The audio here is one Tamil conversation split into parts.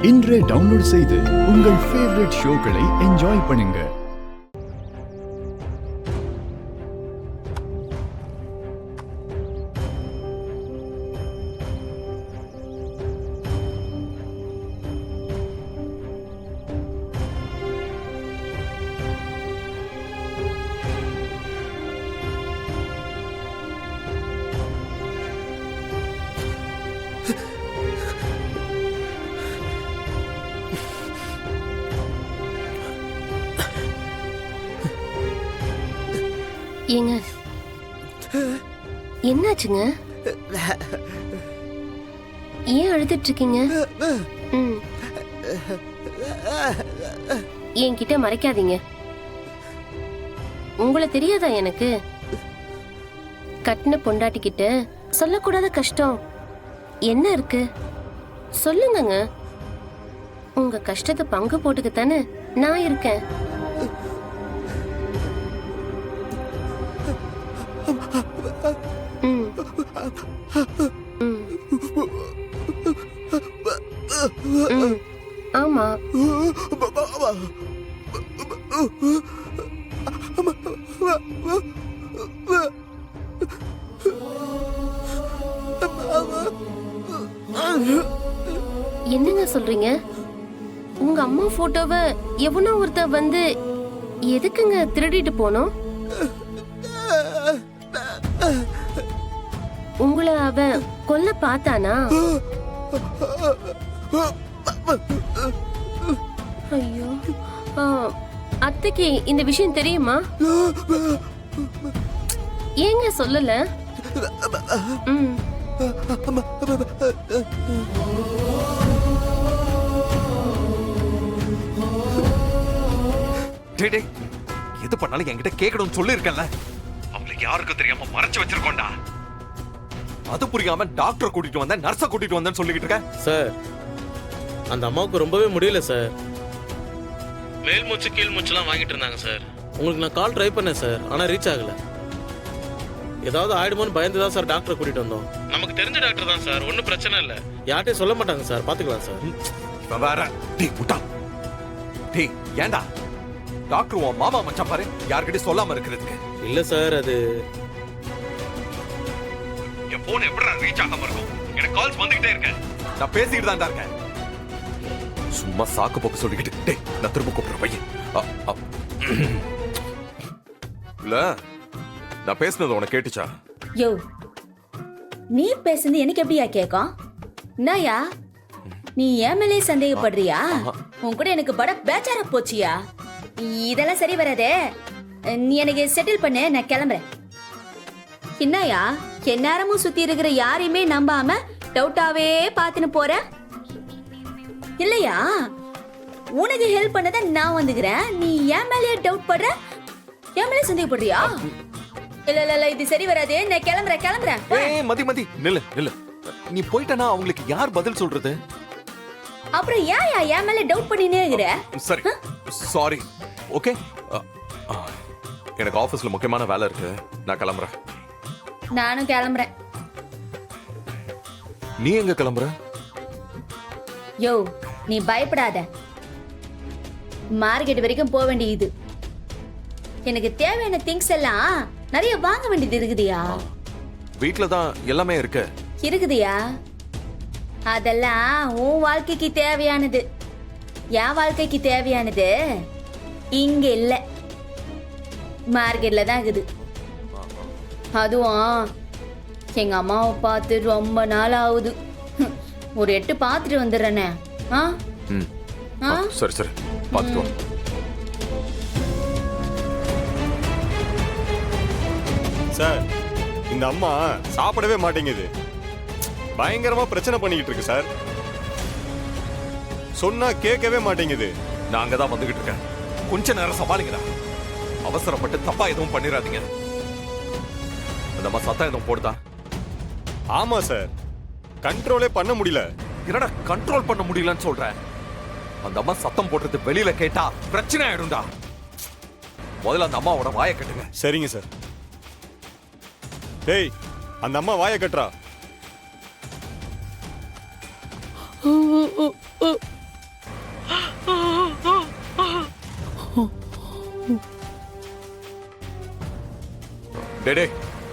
இன்றே டவுன்லோட் செய்து உங்கள் ஃபேவரட் ஷோக்களை என்ஜாய் பண்ணுங்க. ஏங்க என்னாச்சுங்க? ஏன் அழுதுட்டு இருக்கீங்க? என்கிட்ட மறைக்காதீங்க. உங்களை தெரியாதா எனக்கு? கட்டின பொண்டாட்டிக்கிட்ட சொல்லக்கூடாத கஷ்டம் என்ன இருக்கு சொல்லுங்க. உங்க கஷ்டத்தை பங்கு போட்டுக்கத்தானே நான் இருக்கேன். ஆமா, என்னங்க சொல்றீங்க? உங்க அம்மா போட்டோவை எவனோ ஒருத்த வந்து எதுக்குங்க திருடிட்டு போனோம்? உங்களை அவன் கொல்ல பார்த்தானா? ஐயோ, அத்தைக்கு இந்த விஷயம் தெரியுமா? ஏங்க சொல்லல? எது பண்ணாலும் என்கிட்ட கேட்கணும்னு சொல்லி இருக்கல. அவங்களுக்கு யாருக்கும் தெரியாம மறைச்சு வச்சிருக்கோண்டா. அது புரியாம டாக்டர் கூட்டிட்டு வந்தேன், நர்ஸை கூட்டிட்டு வந்தேன்னு சொல்லிக்கிட்டு இருக்கேன். சார், அந்த அம்மாவுக்கு ரொம்பவே முடியல சார். மேல் மூச்சு கீழ் மூச்சுலாம் வாங்கிட்டு இருந்தாங்க சார். உங்களுக்கு நான் கால் ட்ரை பண்ணேன் சார், ஆனால் ரீச் ஆகல. ஏதாவது ஆயிடுமோன்னு பயந்து தான் சார் டாக்டரை கூட்டிட்டு வந்தோம். நமக்கு தெரிஞ்ச டாக்டர் தான் சார், ஒன்றும் பிரச்சனை இல்லை. யார்ட்டையும் சொல்ல மாட்டாங்க சார், பார்த்துக்கலாம் சார். வேற டேய் ஏண்டா டாக்டர் உன் மாமா மச்சான் பாரு, யார்கிட்டயும் சொல்லாம இருக்கிறதுக்கு. இல்ல சார், அது என் போன் எப்படிடா ரீச் ஆகாம இருக்கும்? எனக்கு கால்ஸ் வந்துகிட்டே இருக்கு. நான் பேசிக்கிட்டு தான் இருக்கேன். சும்மா சாக்கு போக்கு சொல்லிக்கிட்டு டேய் நான் திரும்ப கூப்பிடுற பையன். இல்ல நான் பேசுனது உனக்கு கேட்டுச்சா? யோ, நீ பேசுனது எனக்கு எப்படியா கேட்கும்? நாயா நீ என் மேலே சந்தேகப்படுறியா? உன் கூட எனக்கு பட பேச்சார போச்சியா? இதெல்லாம் சரி வராதே. நீ எனக்கு செட்டில் பண்ணு, நான் கிளம்புறேன். என்னயா எந்நேரமும் சுத்தி இருக்கிற யாரையுமே நம்பாம டவுட்டாவே பாத்துன்னு போற இல்லையா? உனக்கு ஹெல்ப் பண்ணத நான் வந்துக்கிறேன், நீ என் மேலேயே டவுட் படுற, என் மேலே சந்தேகப்படுறியா? இல்ல இல்ல இல்ல, இது சரி வராது, நான் கிளம்புறேன். ஏய் மதி மதி நில்லு நில்லு. நீ போய்ட்டனா அவங்களுக்கு யார் பதில் சொல்றது? அப்புறம் ஏன் என் மேல டவுட் பண்ணினே இருக்கற? சரி சாரி. ஓகே, எனக்கு ஆபீஸ்ல முக்கியமான வேலை இருக்கு, நான் கிளம்புறேன். நானும் கிளம்புறேன். நீ எங்க கிளம்புற? யோ, நீ பயப்படாத. மார்க்கெட் வரைக்கும் போக வேண்டியது. எனக்கு தேவையான திங்ஸ் எல்லாம் நிறைய வாங்க வேண்டியது இருக்குதியா. வீட்ல தான் எல்லாமே இருக்கு. இருக்குதியா? அதெல்லாம் உன் வாழ்க்கைக்கு தேவையானது. என் வாழ்க்கைக்கு தேவையானது இங்க இல்ல, மார்க்கெட்ல தான் இருக்குது. அதுவும் எங்க அம்மாவை பார்த்து ரொம்ப நாள் ஆகுது. ஒரு 8 பார்த்துட்டு வந்துடுறேனே. சரி சரி பார்த்துட்டு. சார், இந்த அம்மா சாப்பிடவே மாட்டேங்குது. பயங்கரமா பிரச்சனை பண்ணிக்கிட்டு இருக்கு சார். சொன்னா கேட்கவே மாட்டேங்குது. நான் அங்கதான் வந்துகிட்டு இருக்கேன், கொஞ்ச நேரம் சமாளிங்கடா. அவசரப்பட்டு தப்பா எதுவும் பண்ணிடாதீங்க. அந்த அம்மா சத்தம் எதுவும் போடுதா? ஆமா சார், கண்ட்ரோலே பண்ண முடியல. என்னடா கண்ட்ரோல் பண்ண முடியலன்னு சொல்றேன்? அந்த அம்மா சத்தம் போடுறது வெளியில கேட்டா பிரச்சனை ஆயிடும்டா. முதல்ல அந்த அம்மாவோட வாயை கட்டுங்க. சரிங்க சார். டேய், அந்த அம்மா வாயை கட்டுறா. டேடே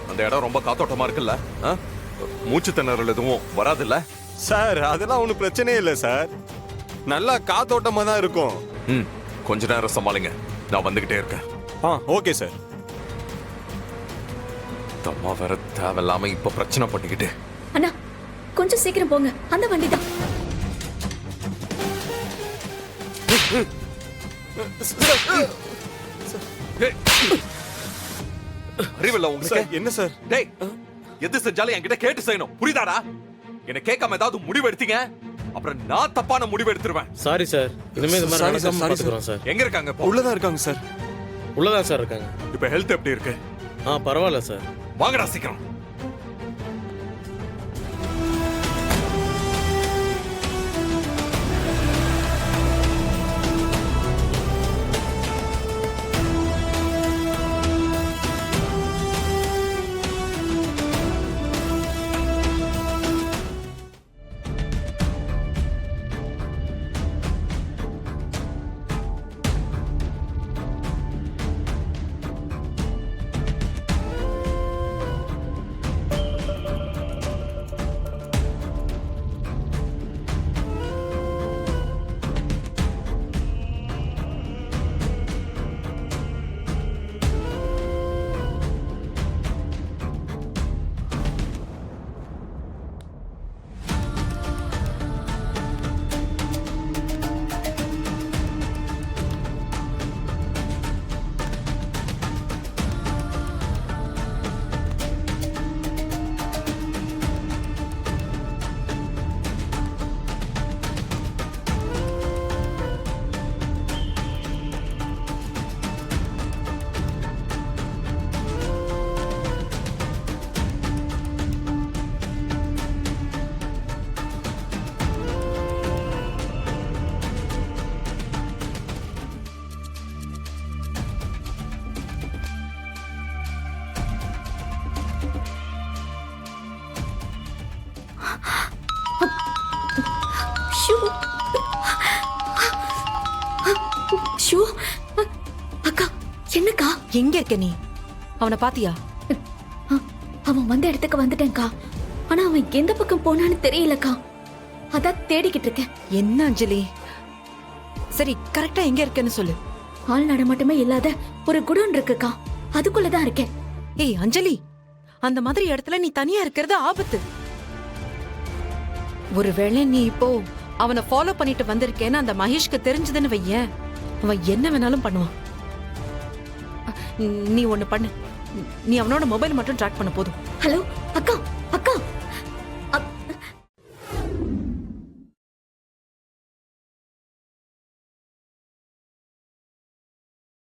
அந்த இடம் ரொம்ப காத்தோட்டமா இருக்குல்ல ஆ? மூச்சு திணறல் எதுவும் வராதுல்ல? சார் அதெல்லாம் ஒன்றும் பிரச்சனையே இல்லை சார், நல்லா காத்தோட்டமா தான் இருக்கும். ம் கொஞ்ச நேரம் சமாளிங்க, நான் வந்துகிட்டே இருக்கேன். Okay sir. அம்மா வேற தேவையில்லாம இப்ப பிரச்சனை பண்ணிக்கிட்டு. அண்ணா கொஞ்சம் சீக்கிரம் போங்க, அந்த வண்டி தான். டேய், அறிவில்ல உங்களுக்கு? சார் என்ன சார்? டேய் எது செஞ்சாலும் என்கிட்ட கேட்டு செய்யணும், புரியுதாடா? என்ன கேட்காம ஏதாவது முடிவு எடுத்தீங்க அப்புறம் நான் தப்பான முடிவு எடுத்துருவேன். சாரி சார், இனிமே இது மாதிரி Sorry sir, நடக்காம sorry sir. பார்த்துக்குறோம் சார். எங்க இருக்காங்க இப்போ? உள்ளதான் இருக்காங்க சார். உள்ளதான் சார் இருக்காங்க. இப்ப ஹெல்த் எப்படி இருக்கு? பரவாயில்ல சார். வாங்கடா சீக்கிரம். ஷூ. ஷூ. அக்கா என்னக்கா? எங்க இருக்க நீ? அவனை பாத்தியா? அவன் வந்த இடத்துக்கு வந்துட்டேன்க்கா, ஆனா அவன் எந்த பக்கம் போனான்னு தெரியலக்கா, அதான் தேடிக்கிட்டு இருக்கேன். என்ன அஞ்சலி? சரி கரெக்டா எங்க இருக்கேன்னு சொல்லு. ஆள் நடமாட்டமே இல்லாத ஒரு குடோன் இருக்குக்கா, அதுக்குள்ளதான் இருக்கேன். ஏய் அஞ்சலி, அந்த மாதிரி இடத்துல நீ தனியா இருக்கிறது ஆபத்து. ஒருவேளை நீ இப்போ அவனை ஃபாலோ பண்ணிட்டு வந்திருக்கேன்னு அந்த மகேஷ்க்கு தெரிஞ்சதுன்னு வையேன், அவன் என்ன வேணாலும் பண்ணுவான். நீ ஒண்ணு பண்ணு, நீ அவனோட மொபைல் மட்டும் ட்ராக் பண்ண போதும். ஹலோ அக்கா,